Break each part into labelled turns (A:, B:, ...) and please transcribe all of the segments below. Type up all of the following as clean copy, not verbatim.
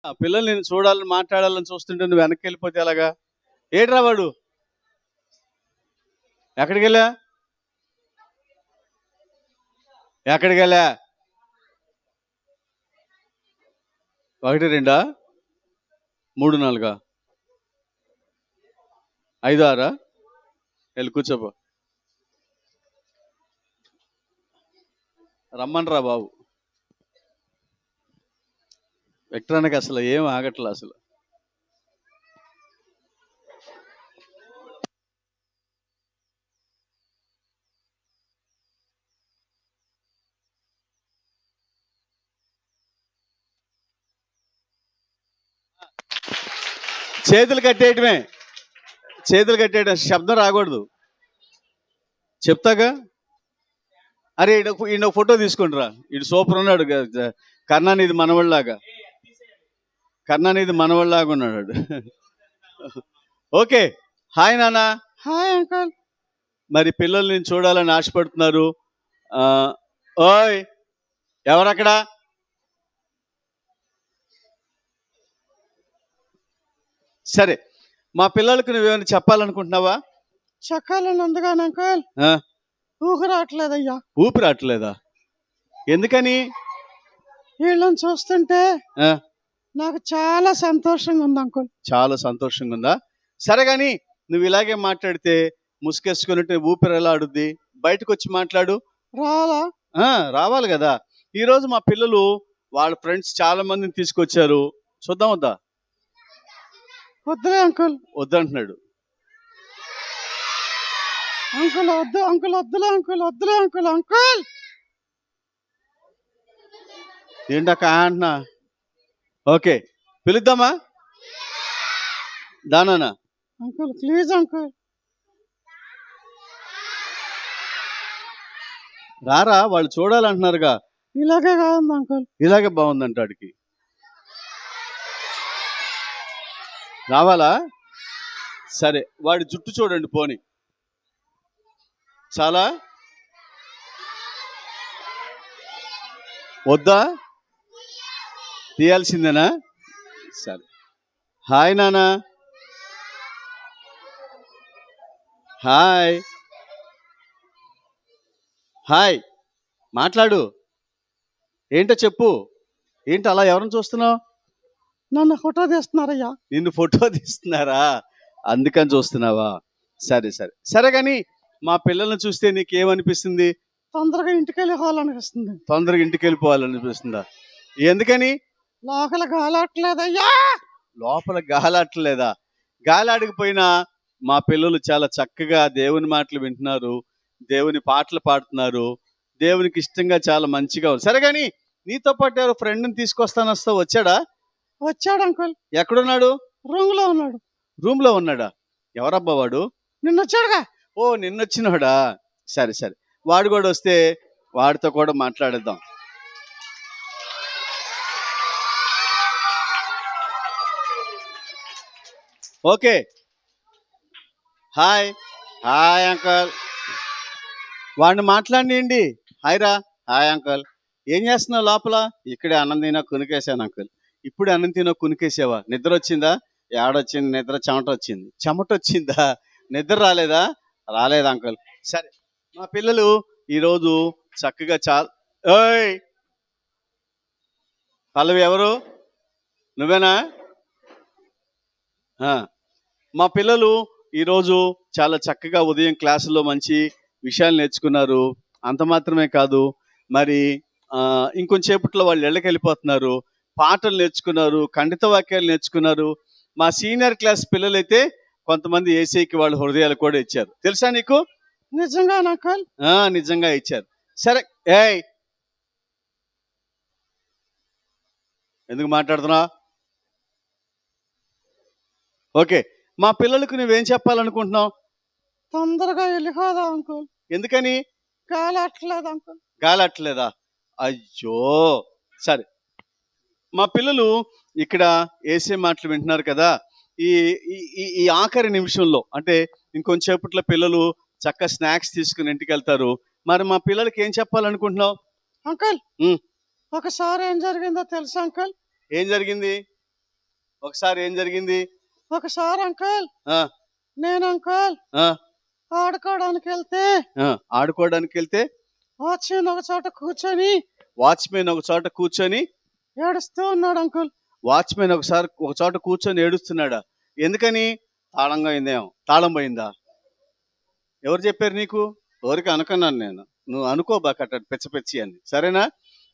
A: ఆ పిల్లలు నేను చూడాలని మాట్లాడాలని చూస్తుంటే నువ్వు వెనక్కి వెళ్ళిపోతే ఎలాగా? ఏడ్రా వాడు? ఎక్కడికి వెళ్ళా? ఎక్కడికి వెళ్ళా? 1 2 3 4 5 6 వెళ్ళి కూర్చోపో. రమ్మనరా బాబు. విక్టరానికి అసలు ఏం ఆగట్లే అసలు. చేతులు కట్టేయటమే, చేతులు కట్టేయడం, శబ్దం రాకూడదు. చెప్తాగా. అరే ఈయన ఫోటో తీసుకుంటారా, ఈడు సూపర్ ఉన్నాడు. కర్ణానిధి మనవళ్ళలాగా, కర్ణానిధి మనవళ్ళలాగా ఉన్నాడు. ఓకే. హాయ్ నాన్న. Hi uncle. మరి పిల్లలు నేను చూడాలని ఆశపడుతున్నారు. ఓయ్ ఎవరక్కడ? సరే, మా పిల్లలకు నువ్వేమైనా చెప్పాలనుకుంటున్నావా?
B: చెప్పాలని ఉందిగాని అంకల్, ఊహు రావట్లేదయ్యా.
A: ఊపి రావట్లేదా? ఎందుకని?
B: వీళ్ళని చూస్తుంటే నాకు చాలా సంతోషంగా ఉంది అంకుల్.
A: చాలా సంతోషంగా ఉందా? సరే గాని నువ్వు ఇలాగే మాట్లాడితే ముసుగేసుకున్నట్టు ఊపిరి ఎలా ఆడుద్ది? బయటకు వచ్చి మాట్లాడు.
B: రావాలా?
A: రావాలి కదా. ఈరోజు మా పిల్లలు వాళ్ళ ఫ్రెండ్స్ చాలా మందిని తీసుకొచ్చారు. చూద్దాం వద్దా?
B: వద్దులే అంకుల్.
A: వద్దంటున్నాడు.
B: అంకుల్ వద్దు అంకుల్, వద్దులే అంకుల్, వద్దులే అంకుల్. అంకుల్
A: ఏంటక్క అంటున్నా? ఓకే, పిలుద్దామా? దానా
B: అంకుల్ ప్లీజ్ అంకుల్.
A: రారా, వాళ్ళు చూడాలంటున్నారుగా.
B: ఇలాగే కాదు అంకుల్,
A: ఇలాగే బాగుందంట. వాడికి రావాలా? సరే, వాడి జుట్టు చూడండి పోని. చాలా వద్దా? తీయాల్సిందేనా? సరే. హాయ్ నానా. హాయ్ హాయ్, మాట్లాడు. ఏంటో చెప్పు. ఏంటి అలా ఎవరిని చూస్తున్నావు?
B: నన్ను ఫోటో తీస్తున్నారయ్యా.
A: నిన్ను ఫోటో తీస్తున్నారా? అందుకని చూస్తున్నావా? సరే సరే సరే. కానీ మా పిల్లల్ని చూస్తే నీకేమనిపిస్తుంది?
B: తొందరగా ఇంటికి వెళ్ళిపోవాలనిపిస్తుంది.
A: తొందరగా ఇంటికి వెళ్ళిపోవాలనిపిస్తుందా? ఎందుకని?
B: లోపల గాలట్లేదయ్యా.
A: లోపల గాలాట్లేదా? గాలాడికిపోయినా మా పిల్లలు చాలా చక్కగా దేవుని మాటలు వింటున్నారు, దేవుని పాటలు పాడుతున్నారు, దేవునికి ఇష్టంగా చాలా మంచిగా ఉంది. సరే కానీ నీతో పాటు ఎవరు ఫ్రెండ్ని తీసుకొస్తానొస్తా? వచ్చాడా?
B: వచ్చాడు అంకుల్.
A: ఎక్కడున్నాడు?
B: రూమ్ లో ఉన్నాడు.
A: రూమ్ లో ఉన్నాడా? ఎవరబ్బా వాడు?
B: నిన్నొచ్చాడుగా.
A: ఓ నిన్నొచ్చినాడా? సరే సరే, వాడు కూడా వస్తే వాడితో కూడా మాట్లాడేద్దాం. ఓకే. Hi hi uncle. వాడిని మాట్లాడియండి. హాయ్ రా. Hi uncle. ఏం చేస్తున్నావు లోపల? ఇక్కడే అన్నం తినా కునికేసాను అంకల్. ఇప్పుడు అన్నం తినా కునికేసావా? నిద్ర వచ్చిందా? ఏడొచ్చింది నిద్ర? చెమట వచ్చింది. చెమట వచ్చిందా? నిద్ర రాలేదా? రాలేదు అంకల్. సరే, మా పిల్లలు ఈరోజు చక్కగా ఓయ్ పల్లవి ఎవరు? నువ్వేనా? మా పిల్లలు ఈరోజు చాలా చక్కగా ఉదయం క్లాసులో మంచి విషయాలు నేర్చుకున్నారు. అంత మాత్రమే కాదు, మరి ఇంకొంచేపట్లో వాళ్ళు ఇళ్ళకి వెళ్ళిపోతున్నారు. పాటలు నేర్చుకున్నారు, ఖండిత వాక్యాలు నేర్చుకున్నారు. మా సీనియర్ క్లాస్ పిల్లలైతే కొంతమంది ఏసైకి వాళ్ళ హృదయాలు కూడా ఇచ్చారు. తెలుసా నీకు?
B: నిజంగా అంకల్?
A: నిజంగా ఇచ్చారు. సరే, ఏయ్ ఎందుకు మాట్లాడుతున్నా? ఓకే, మా పిల్లలకు నువ్వేం చెప్పాలనుకుంటున్నావు?
B: తొందరగా వెళ్ళిపోదా అంకుల్.
A: ఎందుకని?
B: గాలట్లేదు అంకుల్.
A: గాలట్లేదా? అయ్యో. సరే, మా పిల్లలు ఇక్కడ ఏసే మాటలు వింటున్నారు కదా. ఈ ఈ ఆఖరి నిమిషంలో, అంటే ఇంకొంచేపట్లో పిల్లలు చక్క స్నాక్స్ తీసుకుని ఇంటికి వెళ్తారు. మరి మా పిల్లలకి ఏం చెప్పాలనుకుంటున్నావు?
B: అంకుల్ ఒకసారి ఏం జరిగిందో తెలుసా అంకుల్?
A: ఏం జరిగింది? ఒకసారి ఏం జరిగింది?
B: ఒకసారి అంకుల్
A: ఆ
B: నేను అంకుల్
A: ఆ
B: ఆడుకోవడానికి వెళ్తే
A: ఆడుకోవడానికి వెళ్తే
B: వాచ్మెన్ ఒక చోట కూర్చొని
A: వాచ్మెన్ ఒక చోట కూర్చొని
B: ఏడుస్తూ ఉన్నాడు అంకుల్.
A: వాచ్మెన్ ఒక చోట కూర్చొని ఏడుస్తున్నాడా? ఎందుకని? తాళం పోయిందా? ఎవరు చెప్పారు నీకు? ఎవరికి అనుకున్నాను నేను. నువ్వు అనుకోబాకట పిచ్చ పిచ్చి అని, సరేనా?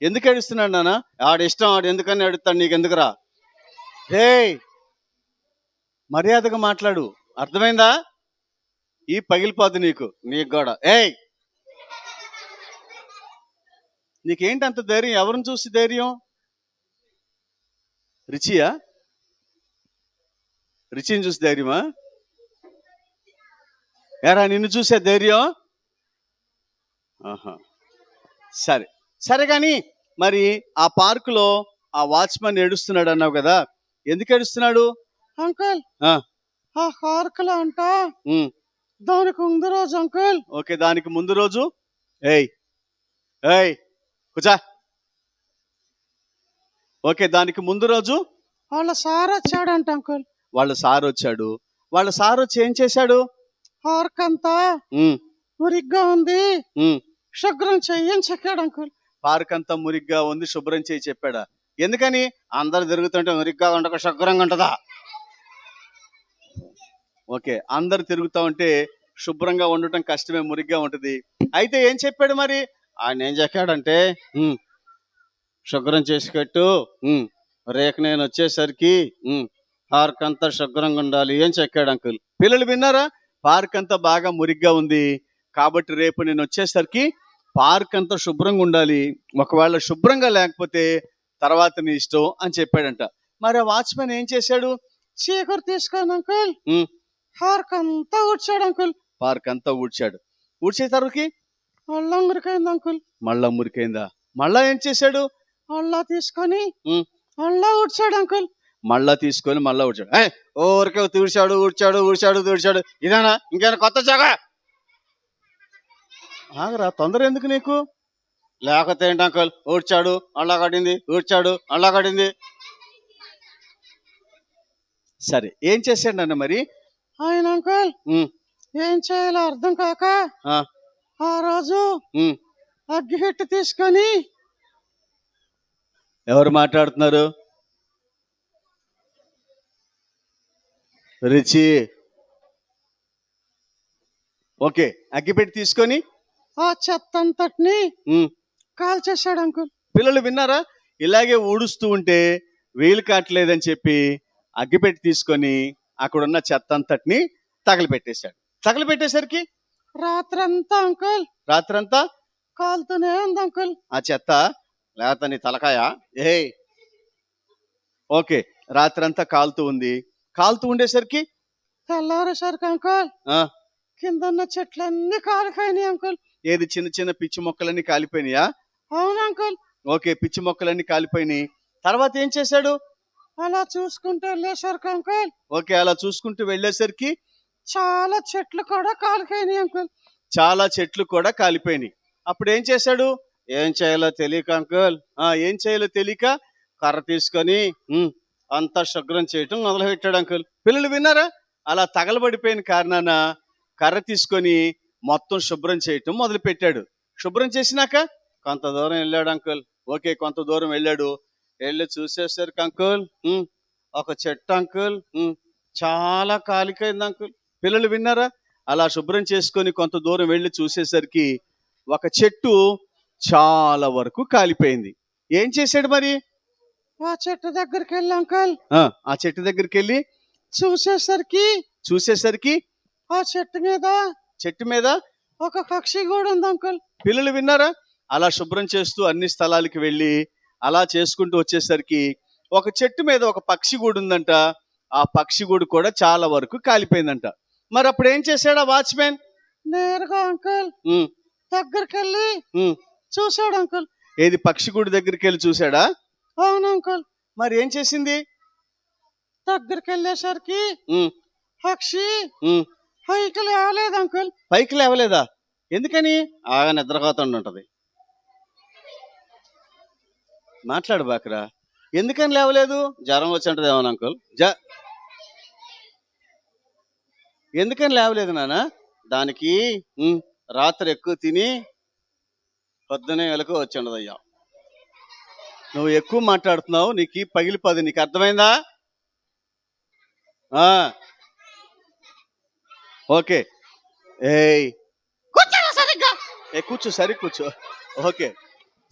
A: ఎందుకు ఏడుస్తున్నాడు నాన్న? ఆడు ఇష్టం, ఆడు ఎందుకని ఏడుస్తాడు, నీకు ఎందుకురా? హే, మర్యాదగా మాట్లాడు, అర్థమైందా? ఈ పగిలిపోద్ది నీకు కూడా. ఏయ్, నీకేంటి అంత ధైర్యం? ఎవరిని చూసి ధైర్యం? రిచియా? రిచిని చూసి ధైర్యమా? ఎరా నిన్ను చూసే ధైర్యం? ఆహా, సరే సరే కానీ మరి ఆ పార్కులో ఆ వాచ్మెన్ ఏడుస్తున్నాడు అన్నావు కదా, ఎందుకు ఏడుస్తున్నాడు?
B: అంకుల్
A: ఆ
B: పార్కులో అంట
A: ఉమ్,
B: దానికి ముందు రోజు అంకుల్.
A: ఓకే, దానికి ముందు రోజు. ఏయ్ ఏయ్ కూర్చో. ఓకే, దానికి ముందు రోజు
B: వాళ్ళ సార్ వచ్చాడంట అంకుల్.
A: వాళ్ళ సార్ వచ్చాడు. వాళ్ళ సార్ వచ్చి ఏం చేశాడు?
B: పార్క్ అంతా మురిగ్గా ఉంది, శుభ్రం చెయ్యని చెప్పాడు అంకుల్.
A: పార్క్ అంతా మురిగ్గా ఉంది, శుభ్రం చేయి చెప్పాడా? ఎందుకని? అందరు తిరుగుతుంటే మురిగ్గా ఉండక శుభ్రంగా ఉంటుందా? ఓకే, అందరు తిరుగుతూ ఉంటే శుభ్రంగా ఉండటం కష్టమే, మురిగ్గా ఉంటుంది. అయితే ఏం చెప్పాడు మరి? ఆయన ఏం చెప్పాడంటే శుభ్రం చేసి కట్టు, రేపు నేను వచ్చేసరికి పార్క్ అంతా శుభ్రంగా ఉండాలి అని చెప్పాడు అంకుల్. పిల్లలు విన్నారా? పార్క్ అంతా బాగా మురిగ్గా ఉంది కాబట్టి రేపు నేను వచ్చేసరికి పార్క్ అంతా శుభ్రంగా ఉండాలి, ఒకవేళ శుభ్రంగా లేకపోతే తర్వాత నీ ఇష్టం అని చెప్పాడంట. మరి ఆ వాచ్మెన్ ఏం చేశాడు?
B: చీకటి తీసుకొని అంకుల్ పార్క్ అంతా ఊడ్చాడు అంకుల్.
A: పార్క్ అంతా ఊడ్చాడు. ఊడ్చే తరకి
B: మళ్ళా మురికైంది అంకుల్.
A: మళ్ళా మురికైందా? మళ్ళా ఏం చేశాడు?
B: మళ్ళా తీసుకొని మళ్ళా ఊడ్చాడు అంకుల్.
A: మళ్ళా తీసుకొని మళ్ళా ఊడ్చాడు. ఊరికే ఊడ్చాడు ఊడ్చాడు ఊడ్చాడు ఊడ్చాడు, ఇదేనా? ఇంకేనా కొత్త జాగా? ఆగరా, తొందర ఎందుకు నీకు? లేకపోతే ఏంటి అంకుల్, ఊడ్చాడు అలా కడింది, ఊడ్చాడు అలా కడింది. సరే, ఏం చేశాడు అన్న మరి
B: ఆయన అంకుల్? ఏం చేయాలో అర్థం కాక ఆ రోజు అగ్గిపెట్టి తీసుకొని.
A: ఎవరు మాట్లాడుతున్నారు? రిచి. ఓకే, అగ్గిపెట్టి తీసుకొని
B: ఆ చెత్త అంతటిని కాల్ చేశాడు అంకుల్.
A: పిల్లలు విన్నారా? ఇలాగే ఊడుస్తూ ఉంటే వీలు కావట్లేదని చెప్పి అగ్గిపెట్టి తీసుకొని అక్కడున్న చెత్త అంతటిని తగలబెట్టేశాడు. తగలబెట్టేసరికి
B: రాత్రంతా అంకుల్,
A: రాత్రంతా
B: కాలుతూనే ఉంది అంకుల్
A: ఆ చెత్త. లేకపోతే నీ తలకాయ. ఓకే, రాత్రంతా కాలుతూ ఉంది. కాలుతూ ఉండేసరికి
B: తెల్లారేసరికి అంకుల్ కింద ఉన్న చెట్లన్నీ కాలిపోయినాయి అంకుల్.
A: ఏది? చిన్న చిన్న పిచ్చి మొక్కలన్నీ కాలిపోయినాయా?
B: అవును అంకుల్.
A: ఓకే, పిచ్చి మొక్కలన్నీ కాలిపోయినాయి. తర్వాత ఏం చేశాడు?
B: అలా చూసుకుంటూ వెళ్ళేసరికి అంకుల్.
A: ఓకే, అలా చూసుకుంటూ వెళ్ళేసరికి
B: చాలా చెట్లు కూడా కాలిపోయినాయి అంకుల్.
A: చాలా చెట్లు కూడా కాలిపోయినాయి. అప్పుడు ఏం చేశాడు? ఏం చేయాలో తెలియక అంకుల్, ఏం చేయాలో తెలియక కర్ర తీసుకొని అంతా శుభ్రం చేయటం మొదలుపెట్టాడు అంకుల్. పిల్లలు విన్నారా? అలా తగలబడిపోయిన కారణాన కర్ర తీసుకొని మొత్తం శుభ్రం చేయటం మొదలు పెట్టాడు. శుభ్రం చేసినాక కొంత దూరం వెళ్ళాడు అంకుల్. ఓకే, కొంత దూరం వెళ్ళాడు. వెళ్ళి చూసేసరికి అంకుల్ ఒక చెట్టు అంకుల్ చాలా కాలిపోయింది అంకుల్. పిల్లలు విన్నారా? అలా శుభ్రం చేసుకొని కొంత దూరం వెళ్ళి చూసేసరికి ఒక చెట్టు చాలా వరకు కాలిపోయింది. ఏం చేశాడు మరి?
B: ఆ చెట్టు దగ్గరికి వెళ్ళి అంకుల్,
A: ఆ చెట్టు దగ్గరికి వెళ్ళి చూసేసరికి
B: ఆ చెట్టు మీద ఒక పక్షి కూడా ఉంది అంకుల్.
A: పిల్లలు విన్నారా? అలా శుభ్రం చేస్తూ అన్ని స్థలాలకి వెళ్ళి అలా చేసుకుంటూ వచ్చేసరికి ఒక చెట్టు మీద ఒక పక్షి గూడు ఉందంట. ఆ పక్షి గూడు కూడా చాలా వరకు కాలిపోయిందంట. మరి అప్పుడు ఏం చేశాడు ఆ వాచ్మెన్?
B: నేరుగా అంకుల్ దగ్గరికి వెళ్ళి చూశాడు అంకుల్.
A: ఏది? పక్షి గూడు దగ్గరికి వెళ్ళి చూశాడా?
B: అవును అంకుల్.
A: మరి ఏం చేసింది?
B: దగ్గరికి వెళ్ళేసరికి పక్షి పైకి లేవలేదు అంకుల్.
A: పైకి లేవలేదా? ఎందుకని? నిద్రపోతుంటది. మాట్లాడు బాకరా. ఎందుకని లేవలేదు? జ్వరం వచ్చి ఉంటదేమో అంకుల్. ఎందుకని లేవలేదు నాన్న? దానికి రాత్రి ఎక్కువ తిని పొద్దునే వెలకు వచ్చి ఉండదయ్యా. నువ్వు ఎక్కువ మాట్లాడుతున్నావు, నీకు పగిలిపోదు. నీకు అర్థమైందా? ఓకే. ఏయ్
B: కూర్చోరా సరిగ్గా.
A: కూర్చో, సరి కూర్చో. ఓకే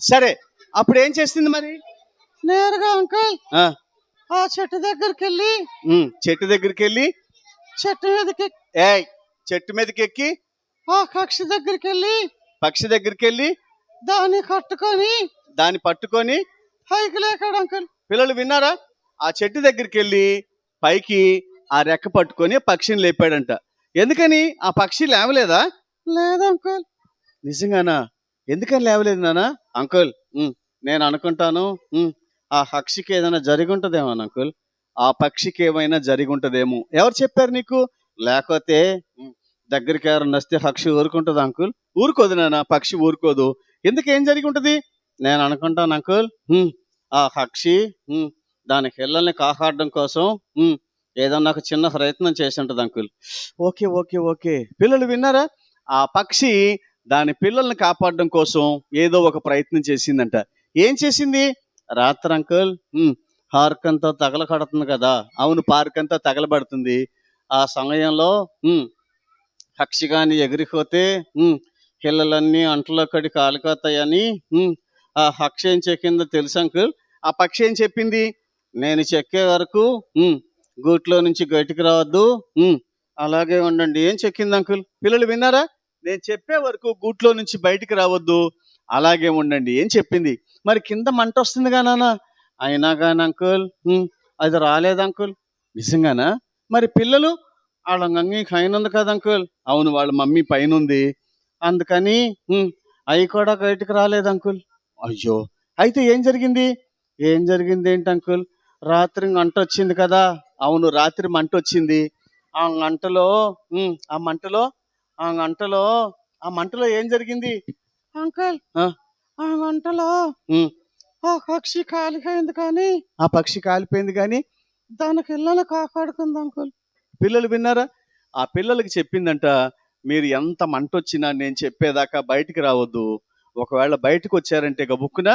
A: సరే, అప్పుడు ఏం చేస్తుంది మరి?
B: నేరుగా అంకుల్ ఆ చెట్టు దగ్గరికి వెళ్ళి
A: చెట్టు దగ్గరికి వెళ్ళి
B: చెట్టు మీదకి
A: చెట్టు మీదకి ఎక్కి
B: ఆ పక్షి దగ్గరికి వెళ్ళి
A: పక్షి దగ్గరికి వెళ్ళి
B: దాన్ని పట్టుకొని పైకి లేకాడు అంకుల్.
A: పిల్లలు విన్నారా? ఆ చెట్టు దగ్గరికి వెళ్ళి పైకి ఆ రెక్క పట్టుకొని పక్షిని లేపాడంట. ఎందుకని? ఆ పక్షి లేవలేదా?
B: లేదు అంకుల్.
A: నిజంగానా? ఎందుకని లేవలేదు నానా? అంకుల్ నేను అనుకుంటాను ఆ పక్షికి ఏదైనా జరిగి ఉంటదేమో అంకుల్. ఆ పక్షికి ఏమైనా జరిగి ఉంటదేమో. ఎవరు చెప్పారు నీకు? లేకపోతే దగ్గరికి ఎవరన్నా వస్తే పక్షి ఊరుకుంటుంది అంకుల్? ఊరుకోదు నాన్న, పక్షి ఊరుకోదు. ఎందుకు? ఏం జరిగి ఉంటది? నేను అనుకుంటాను అంకుల్, ఆ పక్షి దాని పిల్లల్ని కాపాడడం కోసం ఏదన్నా ఒక చిన్న ప్రయత్నం చేసి ఉంటుంది అంకుల్. Okay okay okay. పిల్లలు విన్నారా? ఆ పక్షి దాని పిల్లల్ని కాపాడడం కోసం ఏదో ఒక ప్రయత్నం చేసిందంట. ఏం చేసింది? రాత్రి అంకుల్ పార్క్ అంతా తగలకడుతుంది కదా. అవును, పార్క్ అంతా తగలబడుతుంది. ఆ సమయంలో పక్షి కానీ ఎగిరిపోతే పిల్లలన్నీ అంటలో కడి కాలిపోతాయని ఆ పక్షి ఏం చెక్కిందో తెలుసు అంకుల్. ఆ పక్షి ఏం చెప్పింది? నేను చెక్కే వరకు గూట్లో నుంచి బయటికి రావద్దు, అలాగే ఉండండి. ఏం చెక్కింది అంకుల్? పిల్లలు విన్నారా? నేను చెప్పే వరకు గూట్లో నుంచి బయటికి రావద్దు, అలాగే ఉండండి ఏం చెప్పింది. మరి కింద మంట వస్తుంది నాన్న. అయినా కానీ అంకుల్ అది రాలేదు అంకుల్. నిజంగానా? మరి పిల్లలు వాళ్ళ మమ్మీ పైన ఉంది కదా అంకుల్. అవును, వాళ్ళ మమ్మీ పైన ఉంది, అందుకని అవి కూడా బయటికి రాలేదు అంకుల్. అయ్యో, అయితే ఏం జరిగింది? ఏం జరిగింది ఏంటి అంకుల్? రాత్రి మంట వచ్చింది కదా. అవును, రాత్రి మంట వచ్చింది. ఆ మంటలో ఏం జరిగింది
B: అంకుల్? ఆ మంటలో ఆ పక్షి కాలిపోయింది కానీ దాని పిల్లలు కాపాడుకుంది అంకుల్.
A: పిల్లలు విన్నారా? ఆ పిల్లలకి చెప్పిందంట, మీరు ఎంత మంట వచ్చినా నేను చెప్పేదాకా బయటికి రావద్దు. ఒకవేళ బయటకు వచ్చారంటే గబుక్కున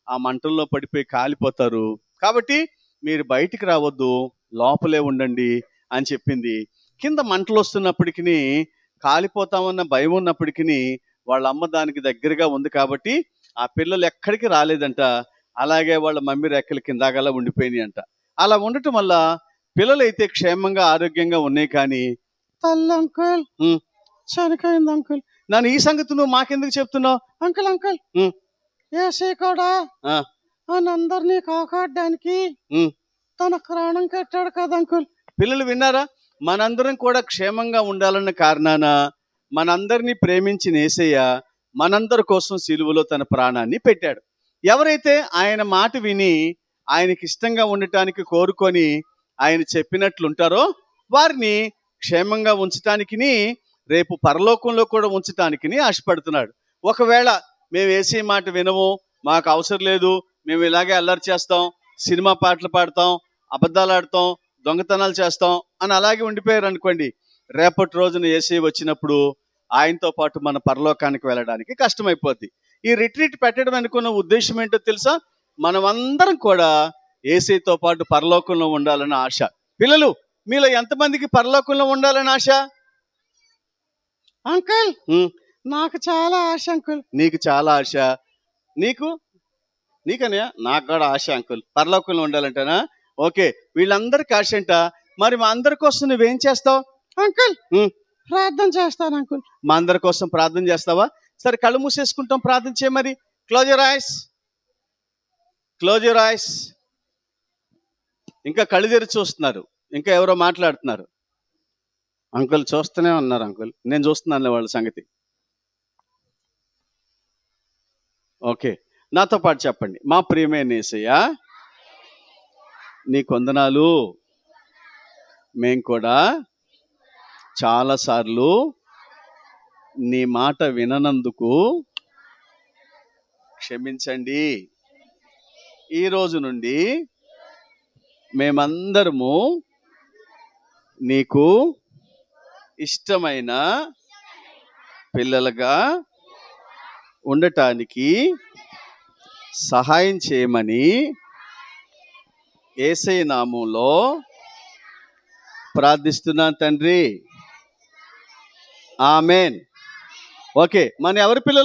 A: ఆ మంటల్లో పడిపోయి కాలిపోతారు. కాబట్టి మీరు బయటికి రావద్దు, లోపలే ఉండండి అని చెప్పింది. కింద మంటలు వస్తున్నప్పటికీ, కాలిపోతామన్న భయం ఉన్నప్పటికీ వాళ్ళ అమ్మ దానికి దగ్గరగా ఉంది కాబట్టి ఆ పిల్లలు ఎక్కడికి రాలేదంట. అలాగే వాళ్ళ మమ్మీ రెక్కల కిందాగలా ఉండిపోయినాయి అంట. అలా ఉండటం వల్ల పిల్లలు అయితే క్షేమంగా ఆరోగ్యంగా ఉన్నాయి. కానీ
B: తల్లి అంకుల్ చనిపోయింది అంకుల్.
A: నన్ను ఈ సంగతి నువ్వు మాకెందుకు చెప్తున్నావు?
B: అంకుల్ యేసయ్య కూడా అందరినీ కాపాడడానికి తన ప్రాణం కట్టాడు కదా అంకుల్.
A: పిల్లలు విన్నారా? మనందరం కూడా క్షేమంగా ఉండాలన్న కారణాన మనందరినీ ప్రేమించిన యేసయ్య మనందరి కోసం సిలువలో తన ప్రాణాన్ని పెట్టాడు. ఎవరైతే ఆయన మాట విని ఆయనకి ఇష్టంగా ఉండటానికి కోరుకొని ఆయన చెప్పినట్లుంటారో వారిని క్షేమంగా ఉంచటానికి, రేపు పరలోకంలో కూడా ఉంచటానికి ఆశపడుతున్నాడు. ఒకవేళ మేము యేసయ్య మాట వినము, మాకు అవసరం లేదు, మేము ఇలాగే అల్లరి చేస్తాం, సినిమా పాటలు పాడతాం, అబద్ధాలు ఆడతాం, దొంగతనాలు చేస్తాం అని అలాగే ఉండిపోయారు అనుకోండి, రేపటి రోజున యేసయ్య వచ్చినప్పుడు ఆయనతో పాటు మన పరలోకానికి వెళ్ళడానికి కష్టమైపోద్ది. ఈ రిట్రీట్ పెట్టడం అనుకున్న ఉద్దేశం ఏంటో తెలుసా? మనమందరం కూడా యేసయ్యతో పాటు పరలోకంలో ఉండాలని ఆశ. పిల్లలు, మీలో ఎంతమందికి పరలోకంలో ఉండాలని ఆశ?
B: అంకుల్ నాకు చాలా ఆశ అంకుల్.
A: నీకు చాలా ఆశ. నీకనే? నాకు కూడా ఆశ అంకుల్, పరలోకంలో ఉండాలంటేనా? ఓకే, వీళ్ళందరికీ ఆశ అంట. మరి మా అందరి కోసం నువ్వేం చేస్తావు
B: అంకుల్? ప్రార్థన చేస్తాను అంకుల్.
A: మా అందరి కోసం ప్రార్థన చేస్తావా? సరే, కళ్ళు మూసేసుకుంటాం, ప్రార్థన చేయ. మరి క్లోజ్ యువర్ ఐస్. ఇంకా కళ్ళు తెరిచి చూస్తున్నారు, ఇంకా ఎవరో మాట్లాడుతున్నారు. అంకుల్ చూస్తూనే ఉన్నారు అంకుల్, నేను చూస్తున్నాను వాళ్ళ సంగతి. ఓకే, నాతో పాటు చెప్పండి. మా ప్రియమైన యేసయ్య నీ వందనాలు. మేం కూడా చాలాసార్లు నీ మాట విననందుకు క్షమించండి. ఈ రోజు నుండి మేమందరము నీకు ఇష్టమైన పిల్లలుగా ఉండటానికి సహాయం చేయమని యేసయ్య నామంలో ప్రార్థిస్తున్నాను తండ్రి. ఆమెన్. ఓకే, మన ఎవరి పిల్లలు?